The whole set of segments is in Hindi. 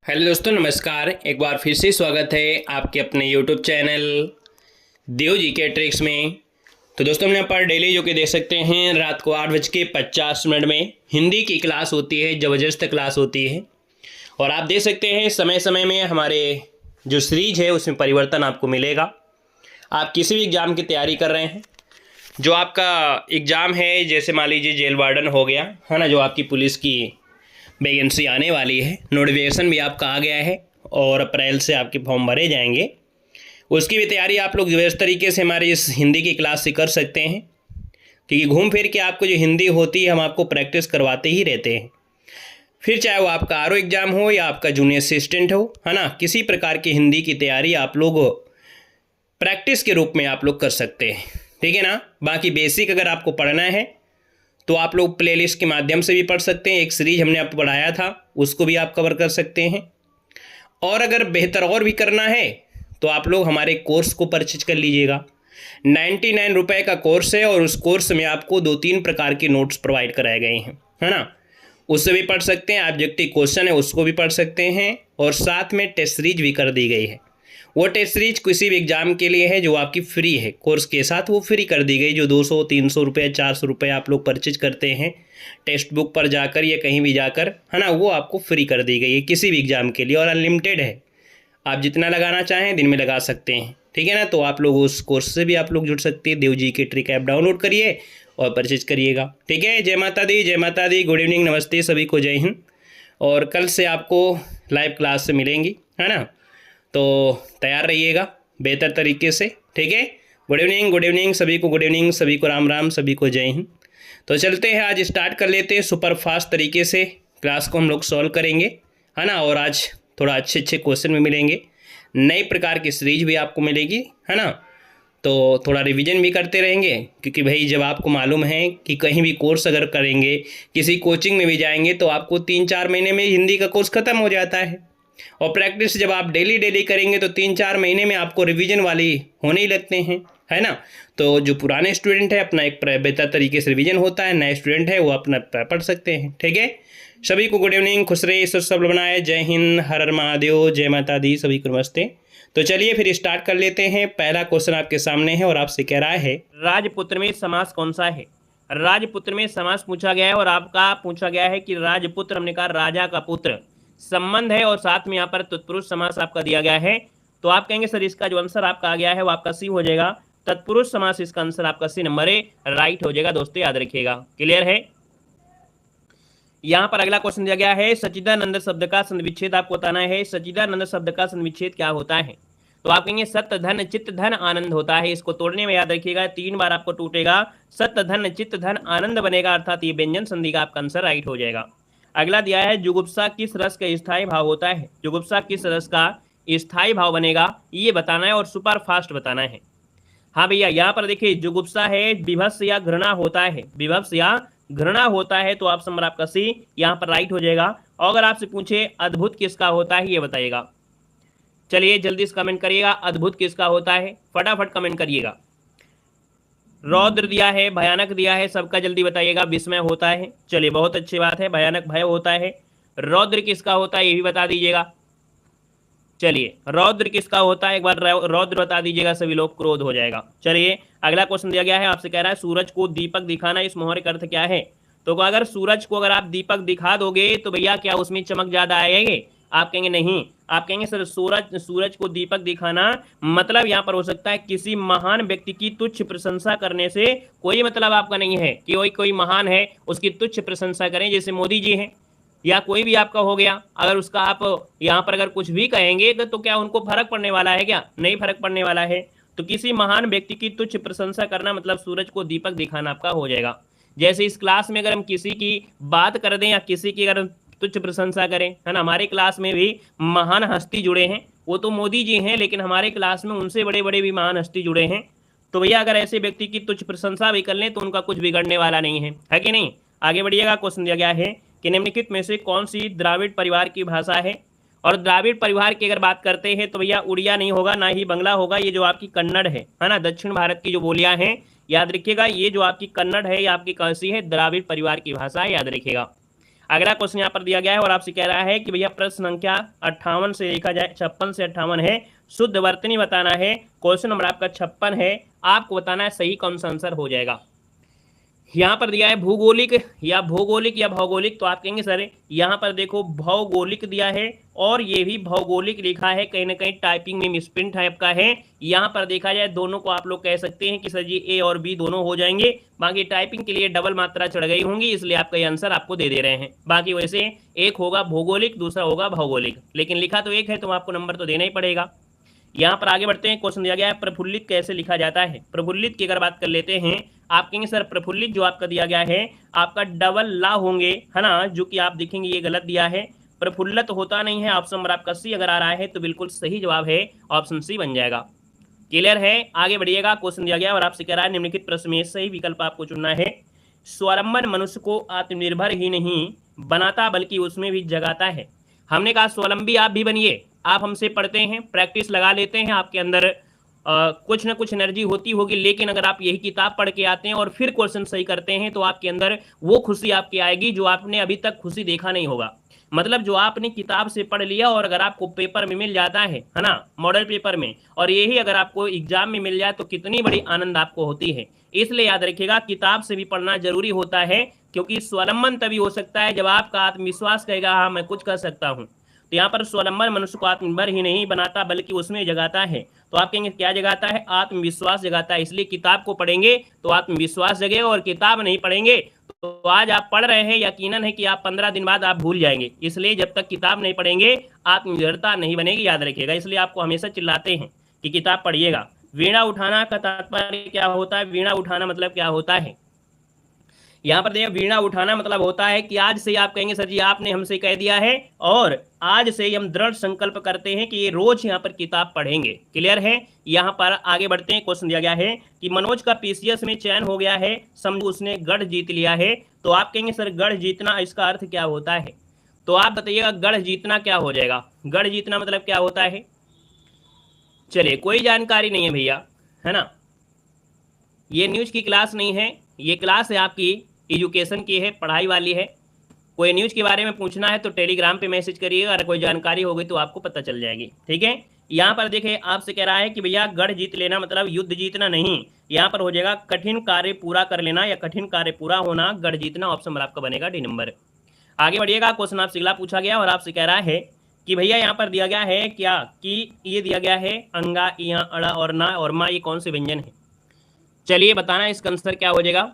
हेलो दोस्तों, नमस्कार। एक बार फिर से स्वागत है आपके अपने यूट्यूब चैनल देव जी के ट्रिक्स में। तो दोस्तों, हम यहाँ पर डेली जो कि देख सकते हैं रात को 8:50 में हिंदी की क्लास होती है, ज़बरदस्त क्लास होती है। और आप देख सकते हैं समय समय में हमारे जो सीरीज है उसमें परिवर्तन आपको मिलेगा। आप किसी भी एग्ज़ाम की तैयारी कर रहे हैं, जो आपका एग्ज़ाम है, जैसे मान लीजिए जेल वार्डन हो गया है ना, जो आपकी पुलिस की वैकेंसी आने वाली है, नोटिफिकेशन भी आपका आ गया है और अप्रैल से आपके फॉर्म भरे जाएंगे। उसकी भी तैयारी आप लोग इस तरीके से हमारी इस हिंदी की क्लास से कर सकते हैं, क्योंकि घूम फिर के आपको जो हिंदी होती है हम आपको प्रैक्टिस करवाते ही रहते हैं। फिर चाहे वो आपका आरओ एग्ज़ाम हो या आपका जूनियर असिस्टेंट हो, है ना, किसी प्रकार की हिंदी की तैयारी आप लोग प्रैक्टिस के रूप में आप लोग कर सकते हैं, ठीक है ना। बाकी बेसिक अगर आपको पढ़ना है तो आप लोग प्लेलिस्ट के माध्यम से भी पढ़ सकते हैं। एक सीरीज हमने आपको पढ़ाया था, उसको भी आप कवर कर सकते हैं। और अगर बेहतर और भी करना है तो आप लोग हमारे कोर्स को परचेज कर लीजिएगा। 99 रुपये का कोर्स है और उस कोर्स में आपको 2-3 प्रकार के नोट्स प्रोवाइड कराए गए हैं, है ना। उससे भी पढ़ सकते हैं, ऑब्जेक्टिव क्वेश्चन है उसको भी पढ़ सकते हैं, और साथ में टेस्ट सीरीज भी कर दी गई है। वो टेस्ट सीरीज किसी भी एग्जाम के लिए है जो आपकी फ्री है, कोर्स के साथ वो फ्री कर दी गई। जो 200-300 रुपये 400 रुपये आप लोग परचेज करते हैं टेक्स्ट बुक पर जाकर या कहीं भी जाकर, है ना, वो आपको फ्री कर दी गई है किसी भी एग्जाम के लिए, और अनलिमिटेड है। आप जितना लगाना चाहें दिन में लगा सकते हैं, ठीक है ना। तो आप लोग उस कोर्स से भी आप लोग जुड़ सकते हैं। देव जी के ट्रिक ऐप डाउनलोड करिए और परचेज करिएगा, ठीक है। जय माता दी, जय माता दी, गुड इवनिंग, नमस्ते सभी को, जय हिंद। और कल से आपको लाइव क्लास से मिलेंगी, है ना। तो तैयार रहिएगा बेहतर तरीके से, ठीक है। गुड इवनिंग सभी को, गुड इवनिंग सभी को, राम राम सभी को, जय हिंद। तो चलते हैं, आज स्टार्ट कर लेते हैं। सुपर फास्ट तरीके से क्लास को हम लोग सॉल्व करेंगे, है ना। और आज थोड़ा अच्छे क्वेश्चन भी मिलेंगे, नई प्रकार की सीरीज भी आपको मिलेगी, है ना। तो थोड़ा रिवीजन भी करते रहेंगे, क्योंकि भाई जब आपको मालूम है कि कहीं भी कोर्स अगर करेंगे, किसी कोचिंग में भी जाएंगे, तो आपको 3-4 महीने में हिंदी का कोर्स ख़त्म हो जाता है। और प्रैक्टिस जब आप डेली करेंगे तो 3-4 महीने में आपको रिवीजन वाली होने ही लगते हैं, है ना। तो जो पुराने स्टूडेंट है अपना एक बेहतर तरीके से रिवीजन होता है, नए स्टूडेंट है वो अपना पढ़ सकते हैं, ठीक है। सभी को गुड इवनिंग, खुश रहिए, ईश्वर सब बनाए, जय हिंद, हर हर महादेव, जय माता दी, सभी को नमस्ते। तो चलिए फिर स्टार्ट कर लेते हैं। पहला क्वेश्चन आपके सामने है और आपसे कह रहा है, राजपुत्र में समास कौन सा है। राजपुत्र में समास पूछा गया है और आपका पूछा गया है कि राजपुत्र, हमने कहा राजा का पुत्र, संबंध है और साथ में यहाँ पर तत्पुरुष समास आपका दिया गया है। तो आप कहेंगे सर इसका जो आंसर आपका आ गया है वो आपका सी हो जाएगा, तत्पुरुष समास इसका आंसर आपका सी नंबर ए राइट हो जाएगा। दोस्तों याद रखिएगा, क्लियर है। यहाँ पर अगला क्वेश्चन दिया गया है, सच्चिदानंद शब्द का संविच्छेद आपको बताना है। सच्चिदानंद शब्द का संविच्छेद क्या होता है। तो आप कहेंगे सत्य धन चित्त धन आनंद होता है। इसको तोड़ने में याद रखिएगा 3 बार आपको टूटेगा, सत्य धन चित्त धन आनंद बनेगा, अर्थात ये व्यंजन संधि का आपका आंसर राइट हो जाएगा। अगला दिया है, जुगुप्सा किस रस का स्थायी भाव होता है। जुगुप्सा किस रस का स्थायी भाव बनेगा ये बताना है और सुपर फास्ट बताना है। हाँ भैया, यहाँ पर देखिए जुगुप्सा है, विभत्स या घृणा होता है, विभत्स या घृणा होता है, तो ऑप्शन नंबर आपका सी यहाँ पर राइट हो जाएगा। और अगर आपसे पूछे अद्भुत किसका होता है ये बताइएगा। चलिए जल्दी से कमेंट करिएगा, अद्भुत किसका होता है, फटाफट कमेंट करिएगा। रौद्र दिया है, भयानक दिया है, सबका जल्दी बताइएगा। विस्मय होता है, चलिए बहुत अच्छी बात है। भयानक भय होता है। रौद्र किसका होता है ये भी बता दीजिएगा। चलिए रौद्र किसका होता है, एक बार रौद्र बता दीजिएगा, सभी लोग क्रोध हो जाएगा। चलिए अगला क्वेश्चन दिया गया है, आपसे कह रहा है सूरज को दीपक दिखाना, इस मोहरे का अर्थ क्या है। तो अगर सूरज को अगर आप दीपक दिखा दोगे तो भैया क्या उसमें चमक ज्यादा आएगी। आप कहेंगे नहीं, आप कहेंगे सर सूरज को दीपक दिखाना मतलब यहाँ पर हो सकता है किसी महान व्यक्ति की तुच्छ प्रशंसा करने से कोई मतलब आपका नहीं है कि कोई महान है उसकी तुच्छ प्रशंसा करें, जैसे मोदी जी हैं या कोई भी आपका हो गया। अगर उसका आप यहाँ पर अगर कुछ भी कहेंगे तो क्या उनको फर्क पड़ने वाला है, क्या नहीं फर्क पड़ने वाला है। तो किसी महान व्यक्ति की तुच्छ प्रशंसा करना मतलब सूरज को दीपक दिखाना आपका हो जाएगा। जैसे इस क्लास में अगर हम किसी की बात कर दें या किसी की अगर तुच्छ प्रशंसा करें, है ना। हमारे क्लास में भी महान हस्ती जुड़े हैं, वो तो मोदी जी हैं, लेकिन हमारे क्लास में उनसे बड़े बड़े भी महान हस्ती जुड़े हैं। तो भैया अगर ऐसे व्यक्ति की तुच्छ प्रशंसा भी कर लें तो उनका कुछ बिगड़ने वाला नहीं है कि नहीं। आगे बढ़िएगा, क्वेश्चन दिया गया है कि निम्नलिखित में से कौन सी द्राविड़ परिवार की भाषा है। और द्राविड़ परिवार की अगर बात करते हैं तो भैया उड़िया नहीं होगा, ना ही बंगला होगा, ये जो आपकी कन्नड़ है ना, दक्षिण भारत की जो बोलियां हैं, याद रखिएगा ये जो आपकी कन्नड़ है ये आपकी कौन सी है, द्राविड़ परिवार की भाषा है, याद रखिएगा। अगला क्वेश्चन यहाँ पर दिया गया है और आपसे कह रहा है कि भैया प्रश्न संख्या 58 से देखा जाए 56 से 58 है, शुद्ध वर्तनी बताना है। क्वेश्चन नंबर आपका 56 है, आपको बताना है सही कौन सा आंसर हो जाएगा। यहाँ पर दिया है भूगोलिक या भौगोलिक, तो आप कहेंगे सर यहाँ पर देखो भौगोलिक दिया है और ये भी भौगोलिक लिखा है, कहीं ना कहीं टाइपिंग में मिसप्रिंट टाइप का है। यहाँ पर देखा जाए दोनों को आप लोग कह सकते हैं कि सर जी ए और बी दोनों हो जाएंगे, बाकी टाइपिंग के लिए डबल मात्रा चढ़ गई होंगी, इसलिए आपका ये आंसर आपको दे रहे हैं। बाकी वैसे एक होगा भौगोलिक, दूसरा होगा भौगोलिक, लेकिन लिखा तो एक है तो आपको नंबर तो देना ही पड़ेगा। यहाँ पर आगे बढ़ते हैं, क्वेश्चन दिया गया है प्रफुल्लित कैसे लिखा जाता है। प्रफुल्लित की अगर बात कर लेते हैं, आप कहेंगे सर प्रफुल्लित जो आपका दिया गया है आपका डबल ला होंगे, है ना, जो कि आप देखेंगे ये गलत दिया है, प्रफुल्लित होता नहीं है। ऑप्शन नंबर आपका सी अगर आ रहा है तो बिल्कुल सही जवाब है, ऑप्शन सी बन जाएगा। क्लियर है, आगे बढ़िएगा। क्वेश्चन दिया गया और आपसे कह रहा है निम्नलिखित प्रश्न में सही विकल्प आपको चुनना है। स्वावलंबन मनुष्य को आत्मनिर्भर ही नहीं बनाता बल्कि उसमें भी जगाता है। हमने कहा स्वावलंबी आप भी बनिए, आप हमसे पढ़ते हैं, प्रैक्टिस लगा लेते हैं, आपके अंदर कुछ ना कुछ एनर्जी होती होगी, लेकिन अगर आप यही किताब पढ़ के आते हैं और फिर क्वेश्चन सही करते हैं तो आपके अंदर वो खुशी आपकी आएगी जो आपने अभी तक खुशी देखा नहीं होगा। मतलब जो आपने किताब से पढ़ लिया और अगर आपको पेपर में मिल जाता है ना, मॉडल पेपर में, और यही अगर आपको एग्जाम में मिल जाए तो कितनी बड़ी आनंद आपको होती है। इसलिए याद रखिएगा किताब से भी पढ़ना जरूरी होता है, क्योंकि स्वावलंबन तभी हो सकता है जब आपका आत्मविश्वास कहेगा हाँ मैं कुछ कर सकता हूँ। तो यहाँ पर स्वावलंबन मनुष्य को आत्मनिर्भर ही नहीं बनाता बल्कि उसमें जगाता है, तो आप कहेंगे क्या जगाता है, आत्मविश्वास जगाता है। इसलिए किताब को पढ़ेंगे तो आत्मविश्वास जगेगा, और किताब नहीं पढ़ेंगे तो आज आप पढ़ रहे हैं यकीनन है कि आप 15 दिन बाद आप भूल जाएंगे। इसलिए जब तक किताब नहीं पढ़ेंगे आत्मनिर्भरता नहीं बनेगी, याद रखिएगा। इसलिए आपको हमेशा चिल्लाते हैं कि किताब पढ़िएगा। वीणा उठाना का तात्पर्य क्या होता है, वीणा उठाना मतलब क्या होता है, यहाँ पर देखिए वीणा उठाना मतलब होता है कि आज से आप कहेंगे सर जी आपने हमसे कह दिया है और आज से हम दृढ़ संकल्प करते हैं कि ये रोज यहाँ पर किताब पढ़ेंगे। क्लियर है, यहाँ पर आगे बढ़ते हैं। क्वेश्चन दिया गया है कि मनोज का पीसीएस में चयन हो गया है, समझो उसने गढ़ जीत लिया है। तो आप कहेंगे सर गढ़ जीतना इसका अर्थ क्या होता है, तो आप बताइएगा गढ़ जीतना क्या हो जाएगा। गढ़ जीतना मतलब क्या होता है, चलिए कोई जानकारी नहीं है भैया, है ना, ये न्यूज की क्लास नहीं है, ये क्लास है आपकी एजुकेशन की है, पढ़ाई वाली है। कोई न्यूज़ के बारे में पूछना है तो टेलीग्राम पे मैसेज करिएगा, अगर कोई जानकारी होगी तो आपको पता चल जाएगी। ठीक है, यहाँ पर देखिए आपसे कह रहा है कि भैया गढ़ जीत लेना मतलब युद्ध जीतना नहीं, यहाँ पर हो जाएगा कठिन कार्य पूरा कर लेना या कठिन कार्य पूरा होना, गढ़ जीतना। ऑप्शन नंबर आपका बनेगा डी नंबर। आगे बढ़िएगा, क्वेश्चन आपसे अगला पूछा गया और आपसे कह रहा है कि भैया यहाँ पर दिया गया है क्या कि ये दिया गया है अंगा, इया, अड़ा और ना और मा, ये कौन से व्यंजन है। चलिए बताना इसका आंसर क्या हो जाएगा।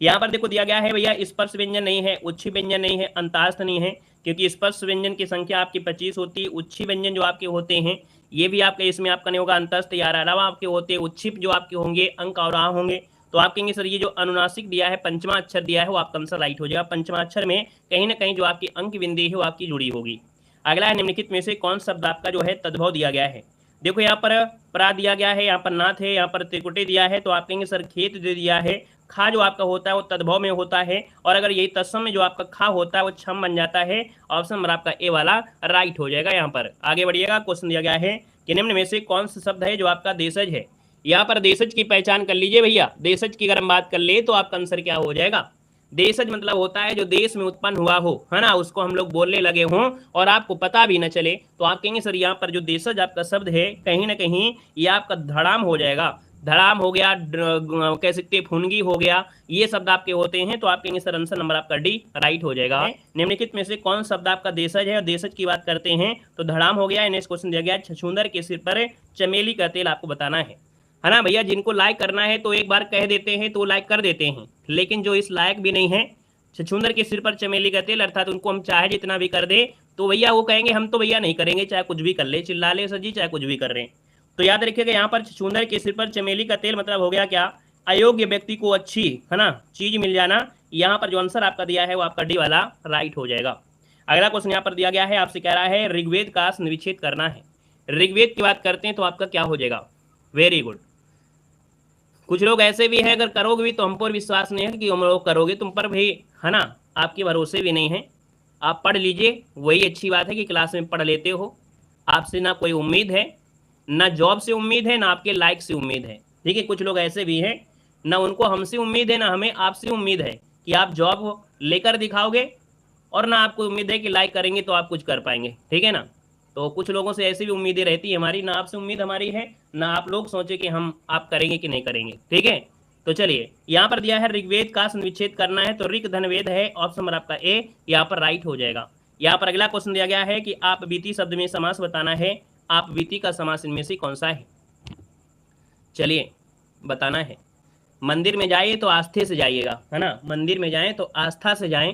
यहाँ पर देखो दिया गया है भैया स्पर्श व्यंजन नहीं है, उच्छी व्यंजन नहीं है, अंतःस्थ नहीं है, क्योंकि स्पर्श व्यंजन की संख्या आपकी 25 होती है। उच्छी व्यंजन जो आपके होते हैं ये भी आपके इसमें आपका नहीं होगा, अंतःस्थ या अलावा आपके होते हैं। उच्छिप जो आपके होंगे अंक और आ होंगे। तो आप कहेंगे सर ये जो अनुनासिक दिया है, पंचमा अक्षर दिया है, वो आपका आंसर राइट हो जाएगा। पंचमा अक्षर में कहीं ना कहीं जो आपकी अंक बिंदी है वो आपकी जुड़ी होगी। अगला है निम्नलिखित में से कौन शब्द आपका जो है तद्भव दिया गया है। देखो यहाँ पर प्रा दिया गया है, यहाँ पर नाथ है, यहाँ पर त्रिकुटी दिया है, तो आप कहेंगे सर खेत दे दिया है। खा जो आपका होता है वो तद्भव में होता है, और अगर यही तत्सम में जो आपका खा होता है वो छम बन जाता है। ऑप्शन नंबर आपका ए वाला राइट हो जाएगा। यहाँ पर आगे बढ़िएगा, क्वेश्चन दिया गया है कि निम्न में से कौन सा शब्द है जो आपका देशज है। यहाँ पर देशज की पहचान कर लीजिए भैया। देशज की अगर हम बात कर ले तो आपका आंसर क्या हो जाएगा। देशज मतलब होता है जो देश में उत्पन्न हुआ हो, है ना, उसको हम लोग बोलने लगे हों और आपको पता भी न चले, तो आप कहेंगे सर यहाँ पर जो देशज आपका शब्द है कहीं ना कहीं ये आपका धड़ाम हो जाएगा। धड़ाम हो गया, कह सकते फुनगी हो गया, ये शब्द आपके होते हैं। तो आप कहेंगे सर आंसर नंबर आपका डी राइट हो जाएगा। निम्नलिखित में से कौन शब्द आपका देशज है, और देशज की बात करते हैं तो धड़ाम हो गया। नेक्स्ट क्वेश्चन दिया गया छछूंदर के सिर पर चमेली का तेल आपको बताना है ना भैया। जिनको लाइक करना है तो एक बार कह देते हैं तो लाइक कर देते हैं, लेकिन जो इस लायक भी नहीं है, छछूंदर के सिर पर चमेली का तेल, अर्थात उनको हम चाहे जितना भी कर दे तो भैया वो कहेंगे हम तो भैया नहीं करेंगे, चाहे कुछ भी कर ले, चिल्ला ले सर जी, चाहे कुछ भी कर रहे हैं। तो याद रखिएगा यहाँ पर छछूंदर के सिर पर चमेली का तेल मतलब हो गया क्या, अयोग्य व्यक्ति को अच्छी, है ना, चीज मिल जाना। यहाँ पर जो आंसर आपका दिया है वो आपका डी वाला राइट हो जाएगा। अगला क्वेश्चन यहाँ पर दिया गया है, आपसे कह रहा है ऋग्वेद का निविच्छेद करना है। ऋग्वेद की बात करते हैं तो आपका क्या हो जाएगा, वेरी गुड। कुछ लोग ऐसे भी हैं अगर करोगे भी तो हम पर विश्वास नहीं है कि हम लोग करोगे, तुम पर भी, है ना, आपके भरोसे भी नहीं है। आप पढ़ लीजिए, वही अच्छी बात है कि क्लास में पढ़ लेते हो। आपसे ना कोई उम्मीद है, ना जॉब से उम्मीद है, ना आपके लाइक से उम्मीद है। ठीक है, कुछ लोग ऐसे भी हैं ना उनको हमसे उम्मीद है, ना हमें आपसे उम्मीद है कि आप जॉब लेकर दिखाओगे और ना आपको उम्मीद है कि लाइक करेंगे तो आप कुछ कर पाएंगे, ठीक है ना। तो कुछ लोगों से ऐसी भी उम्मीदें रहती है हमारी, ना आपसे उम्मीद हमारी है, ना आप लोग सोचे कि हम आप करेंगे कि नहीं करेंगे, ठीक है। तो चलिए यहाँ पर दिया है ऋग्वेद का संविच्छेद करना है, तो ऋग धनवेद है, ऑप्शन नंबर आपका ए यहाँ पर राइट हो जाएगा। यहाँ पर अगला क्वेश्चन दिया गया है कि आप बीती शब्द में समास बताना है, आप बीती का समास इनमें से कौन सा है। चलिए बताना है। मंदिर में जाइए तो आस्थे से जाइएगा, है ना, मंदिर में जाएं तो आस्था से जाएं,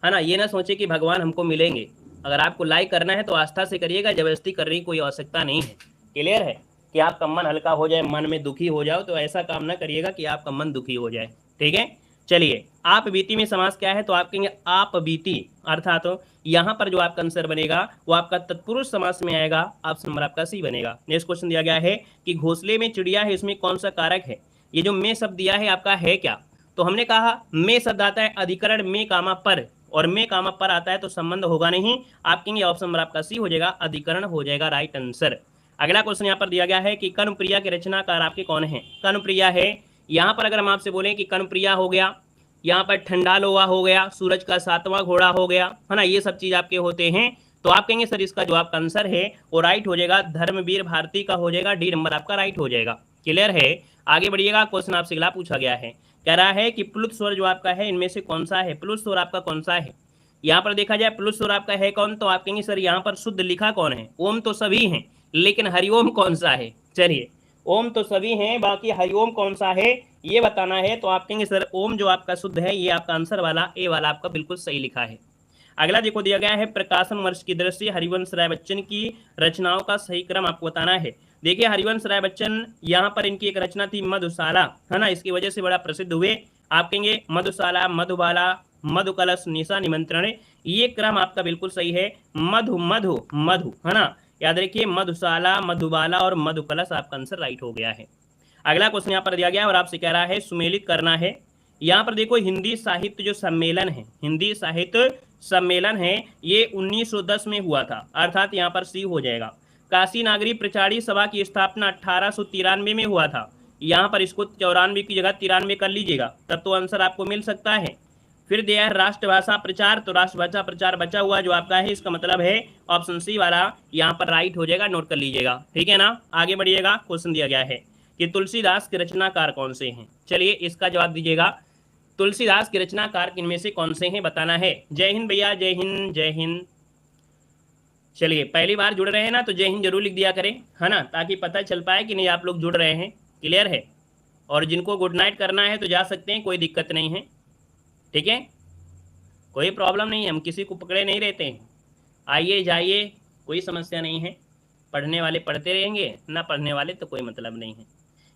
है ना। ये ना सोचे कि भगवान हमको मिलेंगे, अगर आपको लाइक करना है तो आस्था से करिएगा, जबरदस्ती करने की कोई आवश्यकता नहीं है। क्लियर है कि आपका मन हल्का हो जाए, मन में दुखी हो जाओ, तो ऐसा काम ना करिएगा कि आपका मन दुखी हो जाए, ठीक है। चलिए आप बीती में समास क्या है, तो आप कहेंगे आप बीती, अर्थात तो यहाँ पर जो आपका आंसर बनेगा वो आपका तत्पुरुष समास में आएगा, ऑप्शन नंबर आपका सी बनेगा। नेक्स्ट क्वेश्चन दिया गया है कि घोंसले में चिड़िया है, इसमें कौन सा कारक है। ये जो में शब्द दिया है आपका है क्या, तो हमने कहा में शब्द आता है अधिकरण में कामा पर, और में कामा पर आता है तो संबंध होगा नहीं, आप कहेंगे ऑप्शन नंबर आपका सी हो जाएगा, अधिकरण हो जाएगा राइट आंसर। अगला क्वेश्चन यहाँ पर दिया गया है कि कर्णप्रिया के रचनाकार आपके कौन है। कर्णप्रिया है, यहाँ पर अगर हम आपसे बोलें कि कर्णप्रिया हो गया, यहाँ पर ठंडा लोहा हो गया, सूरज का सातवां घोड़ा हो गया, है ना, ये सब चीज आपके होते हैं, तो आप कहेंगे सर इसका जो आपका आंसर है वो राइट हो जाएगा, धर्मवीर भारती का हो जाएगा, डी नंबर आपका राइट हो जाएगा। क्लियर है, आगे बढ़िएगा। क्वेश्चन आपसे अगला पूछा गया है, कह रहा है कि प्लुत स्वर जो आपका है इनमें से कौन सा है। प्लुत स्वर आपका कौन सा है, यहाँ पर देखा जाए प्लुत स्वर आपका है कौन, तो आप कहेंगे सर यहाँ पर शुद्ध लिखा कौन है। ओम तो सभी हैं लेकिन हरिओम कौन सा है। चलिए ओम तो सभी हैं, बाकी हरिओम कौन सा है ये बताना है, तो आप कहेंगे सर ओम जो आपका शुद्ध है, ये आपका आंसर वाला ए वाला आपका बिल्कुल सही लिखा है। अगला देखो दिया गया है प्रकाशन वर्ष की दृष्टि हरिवंश राय बच्चन की रचनाओं का सही क्रम आपको बताना है। देखिए हरिवंश राय बच्चन यहाँ पर इनकी एक रचना थी मधुशाला, है ना, इसकी वजह से बड़ा प्रसिद्ध हुए। आप कहेंगे मधुशाला, मधुबाला, मधु कलश, निशा निमंत्रण, ये क्रम आपका बिल्कुल सही है। मधु मधु मधु, है ना, याद रखिए मधुशाला, मधुबाला और मधु कलश आपका आंसर राइट हो गया है। अगला क्वेश्चन यहाँ पर दिया गया और आपसे कह रहा है सुमेलित करना है। यहाँ पर देखो हिंदी साहित्य जो सम्मेलन है, हिंदी साहित्य सम्मेलन है, ये 1910 में हुआ था, अर्थात यहाँ पर सी हो जाएगा। काशी नागरी प्रचारी सभा की स्थापना 1893 में हुआ था, यहाँ पर इसको 94 की जगह 93 कर लीजिएगा, तब तो आंसर आपको मिल सकता है। फिर दिया है राष्ट्रभाषा प्रचार, तो राष्ट्रभाषा प्रचार बचा हुआ जो आपका है, इसका मतलब है ऑप्शन सी वाला यहाँ पर राइट हो जाएगा, नोट कर लीजिएगा, ठीक है ना। आगे बढ़िएगा। क्वेश्चन दिया गया है कि तुलसीदास के रचनाकार कौन से हैं। चलिए इसका जवाब दीजिएगा, तुलसीदास के रचनाकार इनमें से कौन से हैं बताना है। जय हिंद भैया, जय हिंद जय हिंद। चलिए पहली बार जुड़ रहे हैं ना, तो जय हिंद जरूर लिख दिया करें, है ना, ताकि पता चल पाए कि नहीं आप लोग जुड़ रहे हैं। क्लियर है, और जिनको गुड नाइट करना है तो जा सकते हैं, कोई दिक्कत नहीं है, ठीक है, कोई प्रॉब्लम नहीं है, हम किसी को पकड़े नहीं रहते हैं, आइए जाइए, कोई समस्या नहीं है। पढ़ने वाले पढ़ते रहेंगे, ना पढ़ने वाले तो कोई मतलब नहीं है।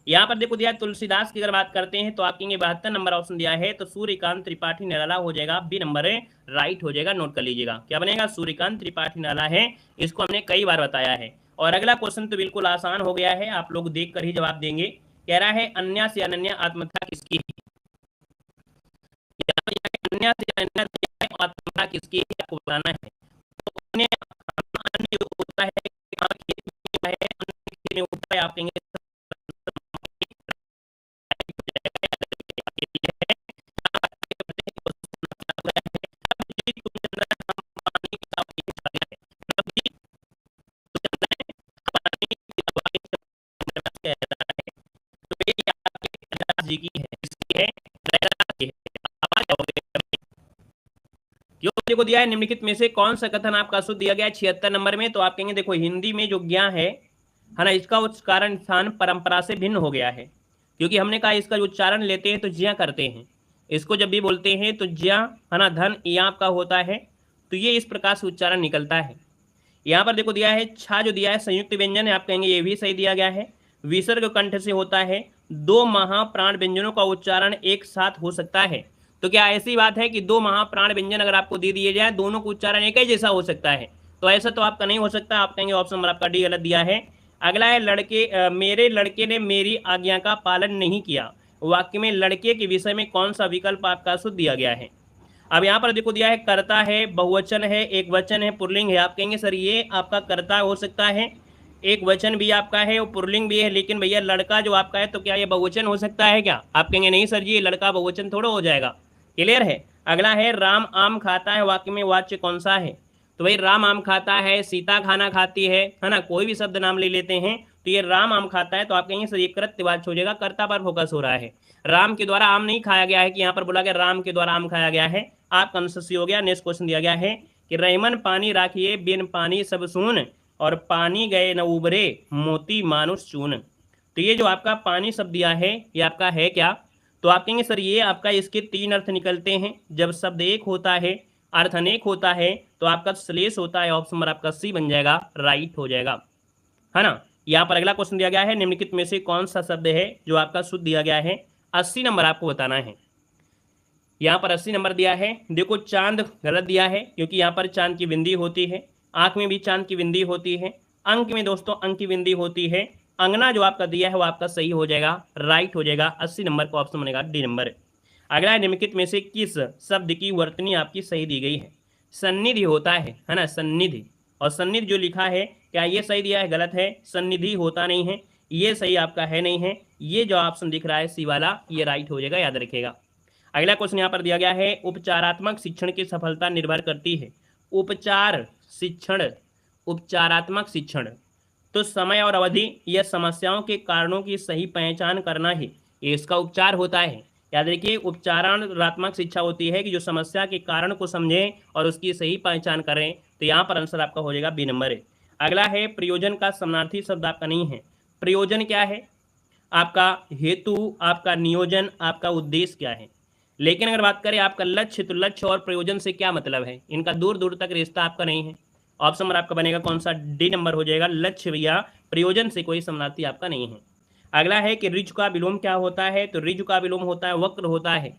यहाँ पर देखो दिया तुलसीदास की अगर बात करते हैं तो आप कहेंगे 72 नंबर ऑप्शन दिया है, तो सूर्यकांत त्रिपाठी निराला हो जाएगा, बी नंबर राइट हो जाएगा, नोट कर लीजिएगा। क्या बनेगा, सूर्यकांत त्रिपाठी निराला है, इसको हमने कई बार बताया है। और अगला क्वेश्चन तो बिल्कुल आसान हो गया है, आप लोग देख कर ही जवाब देंगे। कह रहा है अन्य से अनन्य आत्मकथा किसकी है। अन्य से अनन्य आत्मकथा किसकी है आपको बताना है। तो अन्य जो होता है, आप कहेंगे जी की है, इसकी है की है। क्यों देखो दिया है निम्नलिखित में से कौन सा कथन आपका शुद्ध दिया गया है 76 नंबर में, तो आप कहेंगे देखो हिंदी में जो ज्ञा है ना, इसका उच्चारण स्थान परंपरा से भिन्न हो गया है, क्योंकि हमने कहा इसका जो उच्चारण लेते हैं तो ज्या करते हैं, इसको जब भी बोलते हैं तो ज्या, है ना, धन या आपका होता है, तो ये इस प्रकार से उच्चारण निकलता है। यहाँ पर देखो दिया है छा जो दिया है संयुक्त व्यंजन है, आप कहेंगे ये भी सही दिया गया है। विसर्ग कंठ से होता है, दो महाप्राण व्यंजनों का उच्चारण एक साथ हो सकता है, तो क्या ऐसी बात है कि दो महाप्राण व्यंजन अगर आपको दे दिए जाए दोनों का उच्चारण एक ही जैसा हो सकता है, तो ऐसा तो आपका नहीं हो सकता, आप कहेंगे ऑप्शन नंबर आपका डी गलत दिया है। अगला है लड़के मेरे लड़के ने मेरी आज्ञा का पालन नहीं किया, वाक्य में लड़के के विषय में कौन सा विकल्प आपका शुद्ध दिया गया है। अब यहाँ पर देखो दिया है कर्ता है, बहुवचन है, एक वचन है, पुल्लिंग है, आप कहेंगे सर ये आपका कर्ता हो सकता है, एक वचन भी आपका है और पुल्लिंग भी है, लेकिन भैया लड़का जो आपका है तो क्या ये बहुवचन हो सकता है क्या, आप कहेंगे नहीं सर जी ये लड़का बहुवचन थोड़ा हो जाएगा। क्लियर है, अगला है राम आम खाता है, वाक्य में वाच्य कौन सा है? तो भाई राम आम खाता है, सीता खाना खाती है ना, कोई भी शब्द नाम ले लेते हैं तो ये राम आम खाता है, तो आप कहेंगे सर ये कृत्यवाच्य हो जाएगा, कर्ता पर फोकस हो रहा है। राम के द्वारा आम नहीं खाया गया है कि यहाँ पर बोला गया राम के द्वारा आम खाया गया है, आप कंससी हो गया। नेक्स्ट क्वेश्चन दिया गया है कि रहमन पानी राखिए बिन पानी सब सून, और पानी गए न उबरे मोती मानुष चून। तो ये जो आपका पानी शब्द दिया है ये आपका है क्या? तो आप कहेंगे सर ये आपका इसके 3 अर्थ निकलते हैं। जब शब्द एक होता है, अर्थ अनेक होता है, तो आपका श्लेष होता है, ऑप्शन नंबर आपका सी बन जाएगा, राइट हो जाएगा, है ना। यहाँ पर अगला क्वेश्चन दिया गया है निम्नलिखित में से कौन सा शब्द है जो आपका शुद्ध दिया गया है? 80 नंबर आपको बताना है। यहाँ पर 80 नंबर दिया है। देखो चांद गलत दिया है क्योंकि यहाँ पर चांद की बिंदी होती है, आंख में भी चांद की बिंदी होती है, अंक में दोस्तों अंक की बिंदी होती है। अंगना जो आपका दिया है वो आपका सही हो जाएगा, राइट हो जाएगा। 80 नंबर का ऑप्शन बनेगा डी नंबर। अगला है निम्नलिखित में से किस शब्द की वर्तनी आपकी सही दी गई है? सन्निधि होता है ना, सन्निधि। और सन्निधि जो लिखा है क्या ये सही दिया है? गलत है, सन्निधि होता नहीं है, ये सही आपका है नहीं है। ये जो ऑप्शन दिख रहा है सी वाला ये राइट हो जाएगा, याद रखिएगा। अगला क्वेश्चन यहाँ पर दिया गया है उपचारात्मक शिक्षण की सफलता निर्भर करती है। उपचार शिक्षण, उपचारात्मक शिक्षण, तो समय और अवधि या समस्याओं के कारणों की सही पहचान करना ही ये इसका उपचार होता है। याद रखिए उपचारात्मक शिक्षा होती है कि जो समस्या के कारण को समझें और उसकी सही पहचान करें। तो यहाँ पर आंसर आपका हो जाएगा बी नंबर है। अगला है प्रयोजन का समानार्थी शब्द आपका नहीं है। प्रयोजन क्या है? आपका हेतु, आपका नियोजन, आपका उद्देश्य क्या है। लेकिन अगर बात करें आपका लक्ष्य, तो लक्ष्य और प्रयोजन से क्या मतलब है? इनका दूर दूर तक रिश्ता आपका नहीं है। ऑप्शन नंबर आपका बनेगा कौन सा? डी नंबर हो जाएगा। लक्ष्य या प्रयोजन से कोई समानार्थी आपका नहीं है। अगला है कि ऋजु का विलोम क्या होता है? तो ऋजु का विलोम होता है वक्र होता है।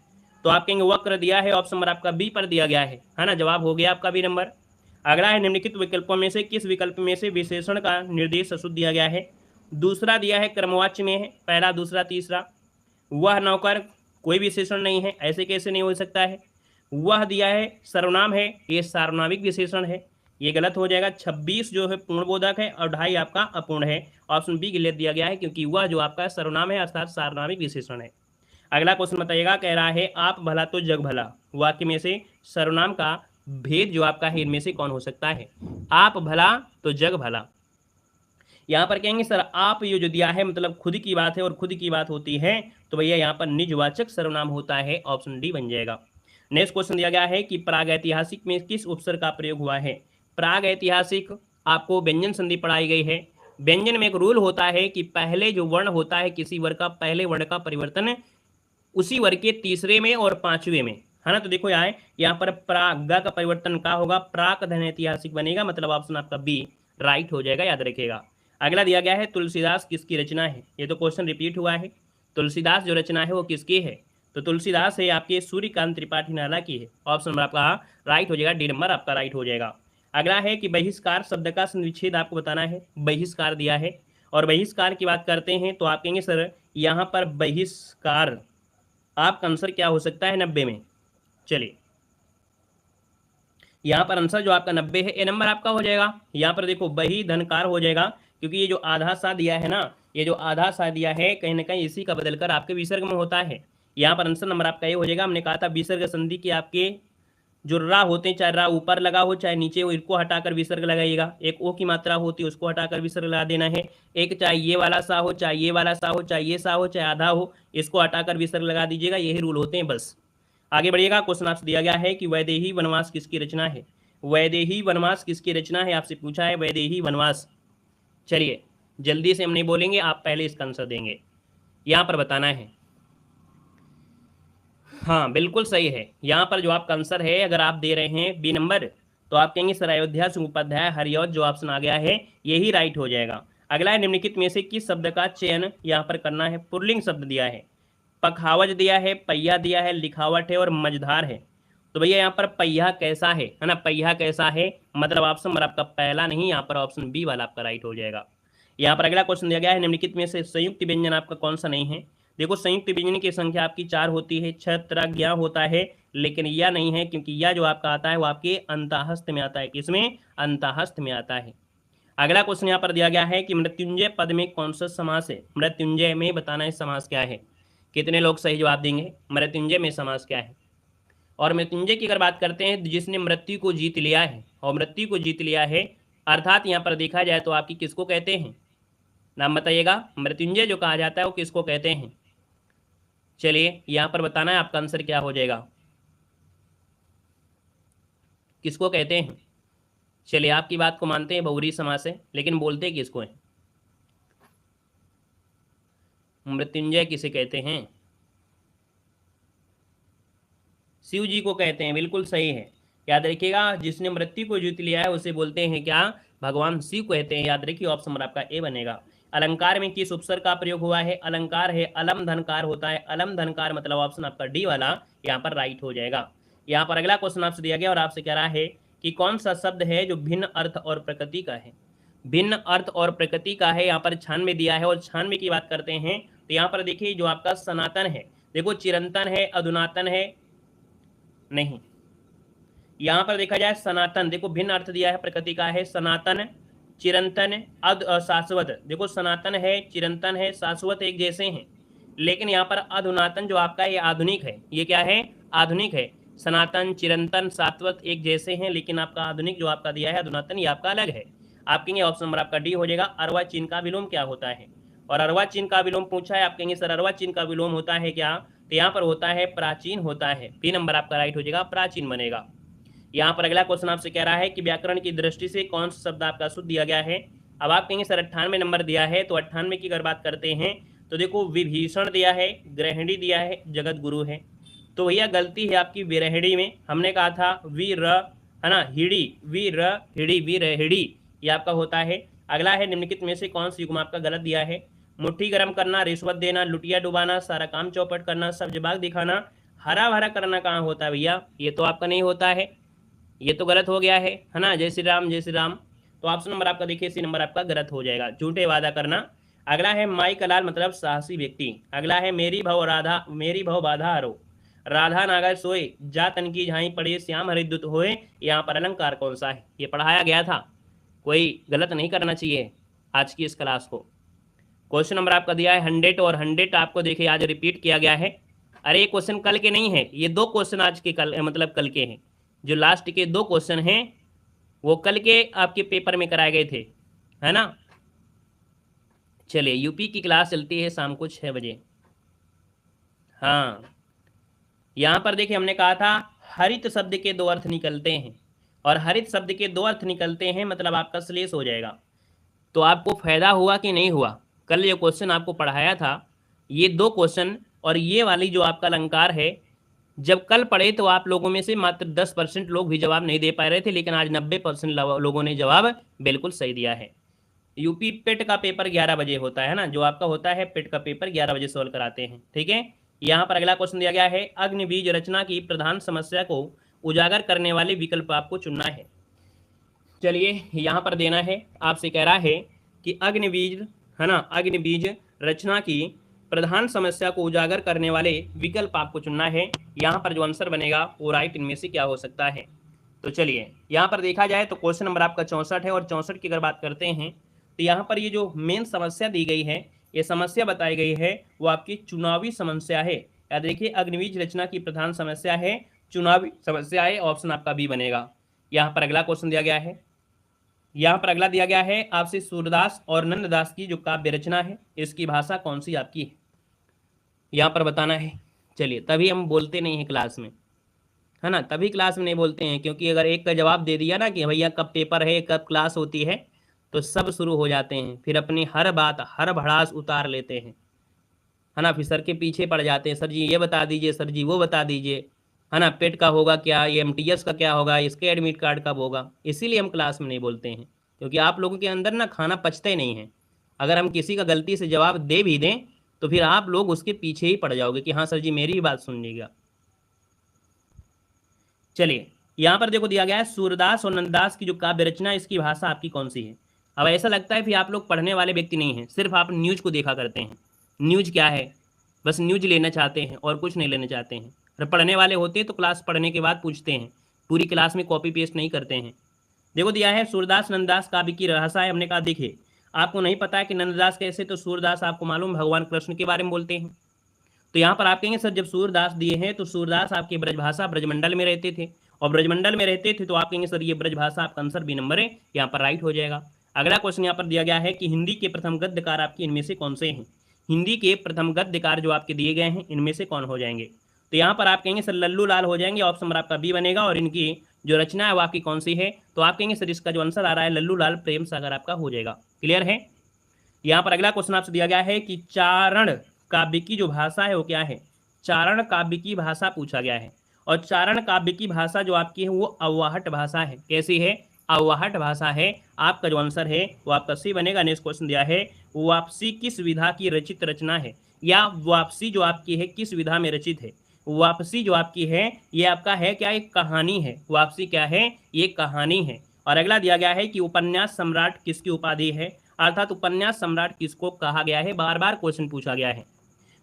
तो आप कहेंगे वक्र दिया है, ऑप्शन नंबर आपका बी पर दिया गया है ना, जवाब हो गया आपका बी नंबर। अगला है निम्नलिखित विकल्पों में से किस विकल्प में से विशेषण का निर्देश अशुद्ध दिया गया है? दूसरा दिया है क्रमवाच्य में है, पहला दूसरा तीसरा। वह नौकर कोई विशेषण नहीं है, ऐसे कैसे नहीं हो सकता है। वह दिया है सर्वनाम है, ये सार्वनामिक विशेषण है, ये गलत हो जाएगा। 26 जो है पूर्णबोधक है और 2.5 आपका अपूर्ण है। ऑप्शन बी गलत दिया गया है क्योंकि वह जो आपका सर्वनाम है अर्थात सार्वनामिक विशेषण है। अगला क्वेश्चन बताइएगा, कह रहा है आप भला तो जग भला, वाक्य में से सर्वनाम का भेद जो आपका है इनमें से कौन हो सकता है? आप भला तो जग भला। यहाँ पर कहेंगे सर आप ये जो दिया है मतलब खुद की बात है और खुद की बात होती है, तो भैया यहाँ पर निजवाचक सर्वनाम होता है, ऑप्शन डी बन जाएगा। नेक्स्ट क्वेश्चन दिया गया है कि प्रागैतिहासिक में किस उपसर्ग का प्रयोग हुआ है? प्रागैतिहासिक आपको व्यंजन संधि पढ़ाई गई है। व्यंजन में एक रूल होता है कि पहले जो वर्ण होता है किसी वर्ग का, पहले वर्ण का परिवर्तन उसी वर्ग के तीसरे में और पांचवें में, है ना। तो देखो यहाँ पर प्राग का परिवर्तन क्या होगा? प्राक धन ऐतिहासिक बनेगा, मतलब ऑप्शन आपका बी राइट हो जाएगा, याद रखिएगा। अगला दिया गया है तुलसीदास किसकी रचना है? ये तो क्वेश्चन रिपीट हुआ है। तुलसीदास जो रचना है वो किसकी है? तो तुलसीदास है आपके सूर्यकांत त्रिपाठी नाला की है। ऑप्शन नंबर आपका राइट हो जाएगा, डी नंबर आपका राइट हो जाएगा। अगला है कि बहिष्कार शब्द का संविच्छेद आपको बताना है। बहिष्कार दिया है और बहिष्कार की बात करते हैं तो आप कहेंगे सर यहाँ पर बहिष्कार आपका आंसर क्या हो सकता है? 90 में। चलिए यहाँ पर आंसर जो आपका 90 है, ए नंबर आपका हो जाएगा। यहाँ पर देखो बही धनकार हो जाएगा क्योंकि ये जो आधा सा दिया है ना, ये जो आधा सा दिया है कहीं ना कहीं इसी का बदलकर आपके विसर्ग में होता है। यहाँ पर आंसर नंबर आपका ये हो जाएगा। हमने कहा था विसर्ग संधि के आपके जो रा होते हैं, चाहे रा ऊपर लगा हो चाहे नीचे हो, इनको हटाकर विसर्ग लगाइएगा। एक ओ की मात्रा होती है उसको हटाकर विसर्ग लगा देना है। एक चाहे ये वाला सा हो, चाहे ये वाला सा हो, चाहे ये सा हो, चाहे आधा हो, इसको हटाकर विसर्ग लगा दीजिएगा। यही रूल होते हैं बस। आगे बढ़िएगा। क्वेश्चन आपसे दिया गया है कि वैदेही वनवास किसकी रचना है? वैदेही वनवास किसकी रचना है आपसे पूछा है, वैदेही वनवास। चलिए जल्दी से हम नहीं बोलेंगे, आप पहले इसका आंसर देंगे, यहाँ पर बताना है। हाँ बिल्कुल सही है। यहाँ पर जो आपका आंसर है अगर आप दे रहे हैं बी नंबर, तो आप कहेंगे सर अयोध्या सिंह उपाध्याय हरिऔध जो ऑप्शन आ गया है यही राइट हो जाएगा। अगला है निम्नलिखित में से किस शब्द का चयन यहाँ पर करना है? पुल्लिंग शब्द दिया है, पखावज दिया है, पहिया दिया है, लिखावट है और मझधार है। तो भैया यहाँ पर पहिया कैसा है ना, पहिया कैसा है मतलब ऑप्शन नंबर आपका पहला नहीं, यहाँ पर ऑप्शन बी वाला आपका राइट हो जाएगा। यहाँ पर अगला क्वेश्चन दिया गया है निम्नलिखित में से संयुक्त व्यंजन आपका कौन सा नहीं है? देखो संयुक्त व्यंजन की संख्या आपकी 4 होती है, छत्र ज्ञ होता है, लेकिन यह नहीं है क्योंकि यह जो आपका आता है वो आपके अंतःस्थ में आता है। किसमें? अंतःस्थ में आता है। अगला क्वेश्चन यहाँ पर दिया गया है कि मृत्युंजय पद में कौन सा समास है? मृत्युंजय में बताना है समास क्या है। कितने लोग सही जवाब देंगे? मृत्युंजय में समास क्या है? और मृत्युंजय की अगर बात करते हैं तो जिसने मृत्यु को जीत लिया है, और मृत्यु को जीत लिया है अर्थात यहाँ पर देखा जाए तो आपकी किसको कहते हैं, नाम बताइएगा। मृत्युंजय जो कहा जाता है वो किसको कहते हैं? चलिए यहाँ पर बताना है, आपका आंसर क्या हो जाएगा, किसको कहते हैं? चलिए आपकी बात को मानते हैं बहुरी समास से, लेकिन बोलते किसको हैं? मृत्युंजय किसे कहते हैं? शिव जी को कहते हैं, बिल्कुल सही है। याद रखिएगा, जिसने मृत्यु को जीत लिया है उसे बोलते हैं क्या? भगवान शिव कहते हैं। याद रखिए, ऑप्शन नंबर आपका ए बनेगा। अलंकार में किस उपसर्ग का प्रयोग हुआ है? अलंकार है अलम धनकार होता है। अलम धनकार मतलब ऑप्शन आपका डी वाला यहाँ पर राइट हो जाएगा। यहाँ पर अगला क्वेश्चन आपसे दिया गया और आपसे कह रहा है कि कौन सा शब्द है जो भिन्न अर्थ और प्रकृति का है? भिन्न अर्थ और प्रकृति का है, यहाँ पर 96 दिया है। और 96 की बात करते हैं तो यहाँ पर देखिए जो आपका सनातन है, देखो चिरंतन है, अधुनातन है, नहीं, यहां पर देखा जाए सनातन, देखो भिन्न अर्थ दिया है, प्रकृति का है सनातन, चिरंतन, शाश्वत। देखो सनातन है, चिरंतन है, शाश्वत एक जैसे हैं, लेकिन यहाँ पर अधुनातन जो आपका ये आधुनिक है, ये क्या है? आधुनिक है। सनातन, चिरंतन, शाश्वत एक जैसे हैं, लेकिन आपका आधुनिक जो आपका दिया है अधुनातन, ये आपका अलग है। आप कहेंगे ऑप्शन नंबर आपका डी हो जाएगा। अर्वाचीन का विलोम क्या होता है? और अर्वाचीन का विलोम पूछा है, आप कहेंगे सर अर्वाचीन का विलोम होता है क्या? तो यहाँ पर होता है प्राचीन होता है। बी नंबर आपका राइट हो जाएगा, प्राचीन बनेगा। यहाँ पर अगला क्वेश्चन आपसे कह रहा है कि व्याकरण की दृष्टि से कौन सा शब्द आपका शुद्ध दिया गया है? अब आप कहेंगे सर 98 नंबर दिया है, तो 98 की अगर बात करते हैं तो देखो विभीषण दिया है, ग्रहणी दिया है, जगत गुरु है। तो भैया गलती है आपकी विरहिणी में, हमने कहा था वीर, है ना, हिड़ी, वीर हिड़ी, विरहिणी, ये आपका होता है। अगला है निम्नलिखित में से कौन सा युग्म आपका गलत दिया है? मुट्ठी गर्म करना, रिश्वत देना, लुटिया डुबाना, सारा काम चौपट करना, सब जवाब दिखाना, हरा भरा करना कहाँ होता है भैया? ये तो आपका नहीं होता है, ये तो गलत हो गया है ना। जय श्री राम, जय श्री राम। तो ऑप्शन नंबर आपका देखिए सी नंबर आपका गलत हो जाएगा, झूठे वादा करना। अगला है माई कलाल मतलब साहसी व्यक्ति। अगला है मेरी भव राधा, मेरी भव बाधा हरो, राधा नागर सोए, जा तन की झाई पड़े, श्याम हरिद्युत होए। यहाँ पर अलंकार कौन सा है? ये पढ़ाया गया था, कोई गलत नहीं करना चाहिए आज की इस क्लास को। क्वेश्चन नंबर आपका दिया है 100 और 100 आपको देखिए आज रिपीट किया गया है। अरे ये क्वेश्चन कल के नहीं है, ये 2 क्वेश्चन आज के कल मतलब कल के हैं। जो लास्ट के 2 क्वेश्चन हैं वो कल के आपके पेपर में कराए गए थे, है ना। चलिए यूपी की क्लास चलती है शाम को 6 बजे। हाँ, यहाँ पर देखिए हमने कहा था हरित शब्द के 2 अर्थ निकलते हैं, और हरित शब्द के 2 अर्थ निकलते हैं मतलब आपका श्लेष हो जाएगा। तो आपको फायदा हुआ कि नहीं हुआ? कल जो क्वेश्चन आपको पढ़ाया था ये 2 क्वेश्चन और ये वाली जो आपका अलंकार है, जब कल पढ़े तो आप लोगों में से मात्र 10% लोग भी जवाब नहीं दे पा रहे थे, लेकिन आज 90% लोगों ने जवाब बिल्कुल सही दिया है। यूपी पेट का पेपर 11 बजे होता है ना, जो आपका होता है पेट का पेपर 11 बजे सॉल्व कराते हैं, ठीक है। यहाँ पर अगला क्वेश्चन दिया गया है अग्निबीज रचना की प्रधान समस्या को उजागर करने वाले विकल्प आपको चुनना है। चलिए यहाँ पर देना है, आपसे कह रहा है कि अग्निबीज, है ना, अग्निबीज रचना की प्रधान समस्या को उजागर करने वाले विकल्प आपको चुनना है। यहाँ पर जो आंसर बनेगा वो राइट इनमें से क्या हो सकता है? तो चलिए यहाँ पर देखा जाए तो क्वेश्चन नंबर आपका 64 है, और 64 की अगर बात करते हैं तो यहाँ पर ये जो मेन समस्या दी गई है, ये समस्या बताई गई है वो आपकी चुनावी समस्या है। याद देखिए अग्निबीज रचना की प्रधान समस्या है, चुनावी समस्या है, ऑप्शन आपका बी बनेगा। यहाँ पर अगला क्वेश्चन दिया गया है, यहाँ पर अगला दिया गया है आपसे सूरदास और नंददास की जो काव्य रचना है इसकी भाषा कौन सी आपकी है, यहाँ पर बताना है। चलिए तभी हम बोलते नहीं हैं क्लास में, है ना, तभी क्लास में नहीं बोलते हैं, क्योंकि अगर एक का जवाब दे दिया ना कि भैया कब पेपर है, कब क्लास होती है, तो सब शुरू हो जाते हैं, फिर अपनी हर बात हर भड़ास उतार लेते हैं, है ना। फिर सर के पीछे पड़ जाते हैं, सर जी ये बता दीजिए, सर जी वो बता दीजिए, है ना, पेट का होगा क्या, ये MTS का क्या होगा, इसके एडमिट कार्ड कब होगा। इसीलिए हम क्लास में नहीं बोलते हैं, क्योंकि आप लोगों के अंदर ना खाना पचता ही नहीं है। अगर हम किसी का गलती से जवाब दे भी दें तो फिर आप लोग उसके पीछे ही पड़ जाओगे कि हाँ सर जी मेरी भी बात सुनिएगा। चलिए यहाँ पर देखो दिया गया है सूरदास और नंददास की जो काव्य रचना इसकी भाषा आपकी कौन सी है। अब ऐसा लगता है फिर आप लोग पढ़ने वाले व्यक्ति नहीं हैं, सिर्फ आप न्यूज को देखा करते हैं। न्यूज क्या है, बस न्यूज लेना चाहते हैं और कुछ नहीं लेना चाहते हैं। अगर पढ़ने वाले होते हैं तो क्लास पढ़ने के बाद पूछते हैं, पूरी क्लास में कॉपी पेस्ट नहीं करते हैं। देखो दिया है सूरदास नंददास काव्य की भाषा है, हमने कहा देखिए आपको नहीं पता है कि नंददास कैसे, तो सूरदास आपको मालूम भगवान कृष्ण के बारे में बोलते हैं। तो यहाँ पर आप कहेंगे सर जब सूरदास दिए हैं तो सूरदास आपके ब्रजभाषा ब्रजमंडल में रहते थे, और ब्रजमंडल में रहते थे तो आप कहेंगे सर ये ब्रजभाषा आपका आंसर बी नंबर है, यहाँ पर राइट हो जाएगा। अगला क्वेश्चन यहाँ पर दिया गया है कि हिंदी के प्रथम गद्यकार आपके इनमें से कौन से हैं। हिंदी के प्रथम गद्यकार जो आपके दिए गए हैं इनमें से कौन हो जाएंगे। तो यहाँ पर आप कहेंगे सर लल्लू लाल हो जाएंगे, ऑप्शन नंबर आपका बी बनेगा। और इनकी जो रचना है वो आपकी कौन सी है, तो आप कहेंगे सर इसका जो आंसर आ रहा है लल्लू लाल प्रेम सागर आपका हो जाएगा। क्लियर है। यहाँ पर अगला क्वेश्चन आपसे दिया गया है कि चारण काव्य की जो भाषा है वो क्या है। चारण काव्य की भाषा पूछा गया है, और चारण काव्य की भाषा जो आपकी है वो अव्वाहट भाषा है। कैसी है, अव्वाहट भाषा है। आपका जो आंसर है वो आपका सी बनेगा। नेक्स्ट क्वेश्चन दिया है वापसी किस विधा की रचित रचना है, या वापसी जो आपकी है किस विधा में रचित है। वापसी जो आपकी है ये आपका है क्या, एक कहानी है। वापसी क्या है, ये कहानी है। और अगला दिया गया है कि उपन्यास सम्राट किसकी उपाधि है, अर्थात उपन्यास सम्राट किसको कहा गया है, बार बार क्वेश्चन पूछा गया है।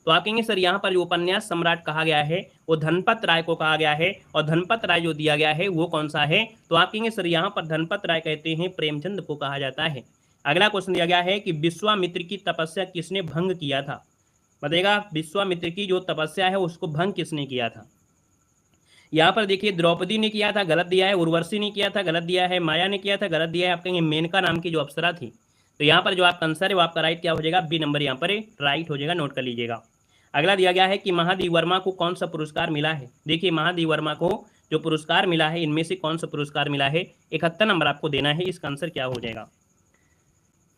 तो आप कहेंगे सर यहाँ पर जो उपन्यास सम्राट कहा गया है वो धनपत राय को कहा गया है, और धनपत राय जो दिया गया है वो कौन सा है, तो आप कहेंगे सर यहाँ पर धनपत राय कहते हैं प्रेमचंद को कहा जाता है। अगला क्वेश्चन दिया गया है कि विश्वामित्र की तपस्या किसने भंग किया था। बताइएगा विश्वामित्र की जो तपस्या है उसको भंग किसने किया था। यहाँ पर देखिए द्रौपदी ने किया था, गलत दिया है। उर्वशी ने किया था, गलत दिया है। माया ने किया था, गलत दिया है। आप कहेंगे मेनका नाम की जो अप्सरा थी। तो यहाँ पर जो आपका आंसर है वो आपका राइट क्या हो जाएगा, बी नंबर यहाँ पर राइट हो जाएगा, नोट कर लीजिएगा। अगला दिया गया है कि महादेव वर्मा को कौन सा पुरस्कार मिला है। देखिए महादेव वर्मा को जो पुरस्कार मिला है इनमें से कौन सा पुरस्कार मिला है। 71 नंबर आपको देना है, इसका आंसर क्या हो जाएगा।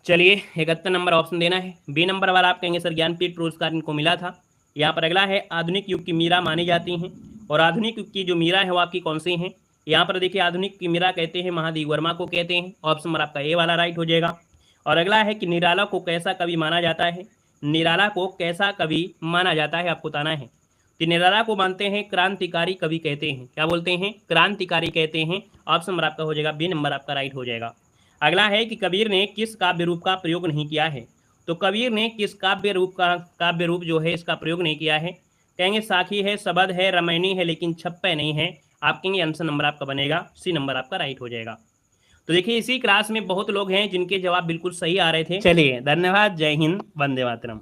चलिए 71 नंबर ऑप्शन देना है। बी नंबर वाला आप कहेंगे सर ज्ञानपीठ पुरस्कार इनको मिला था। यहाँ पर अगला है आधुनिक युग की मीरा मानी जाती हैं, और आधुनिक युग की जो मीरा है वो आपकी कौन सी हैं। यहाँ पर देखिए आधुनिक की मीरा कहते हैं महादेव वर्मा को कहते हैं, ऑप्शन नंबर आपका ए वाला राइट हो जाएगा। और अगला है कि निराला को कैसा कवि माना जाता है। निराला को कैसा कवि माना जाता है आपको बताना है। तो निराला को मानते हैं क्रांतिकारी कवि कहते हैं, क्या बोलते हैं, क्रांतिकारी कहते हैं। ऑप्शन नंबर आपका हो जाएगा बी नंबर आपका राइट हो जाएगा। अगला है कि कबीर ने किस काव्य रूप का प्रयोग नहीं किया है। तो कबीर ने किस काव्य रूप जो है इसका प्रयोग नहीं किया है। कहेंगे साखी है, सबद है, रामायणी है, लेकिन छप्पय नहीं है। आप कहेंगे आंसर नंबर आपका बनेगा सी नंबर आपका राइट हो जाएगा। तो देखिए इसी क्लास में बहुत लोग हैं जिनके जवाब बिल्कुल सही आ रहे थे। चलिए धन्यवाद, जय हिंद, वंदे मातरम।